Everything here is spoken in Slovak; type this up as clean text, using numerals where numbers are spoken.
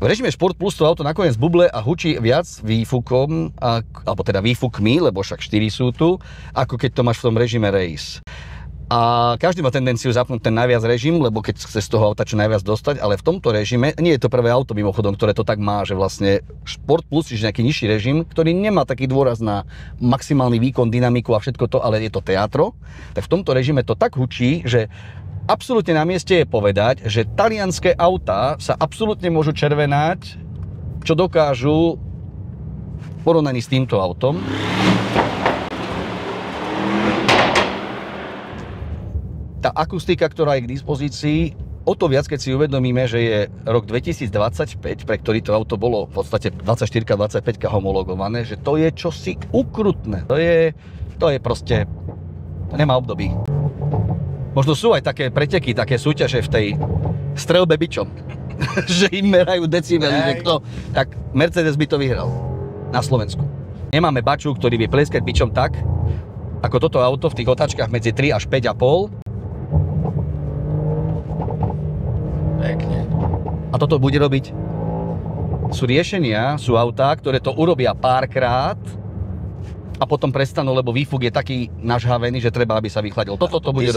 V režime Sport Plus to auto nakoniec buble a hučí viac výfukom, alebo teda výfukmi, lebo však 4 sú tu, ako keď to máš v tom režime Race. A každý má tendenciu zapnúť ten najviac režim, lebo keď chce z toho auta čo najviac dostať, ale v tomto režime, nie je to prvé auto mimochodom, ktoré to tak má, že vlastne Sport Plus, čiže nejaký nižší režim, ktorý nemá taký dôraz na maximálny výkon, dynamiku a všetko to, ale je to teatro, tak v tomto režime to tak hučí, že absolútne na mieste je povedať, že talianské autá sa absolútne môžu červenať, čo dokážu v porovnaní s týmto autom. Tá akustika, ktorá je k dispozícii, o to viac, keď si uvedomíme, že je rok 2025, pre ktorý to auto bolo v podstate 24-25 homologované, že to je čosi ukrutné. To je proste, to nemá období. Možno sú aj také preteky, také súťaže v tej strelbe bičom, že im merajú decibely, že kto, tak Mercedes by to vyhral na Slovensku. Nemáme baču, ktorý by plieskať bičom tak, ako toto auto v tých otáčkach medzi 3 až 5,5. Pekne. A toto bude robiť. Sú riešenia, sú autá, ktoré to urobia párkrát a potom prestanú, lebo výfuk je taký nažhavený, že treba, aby sa vychladil. Toto to bude robiť.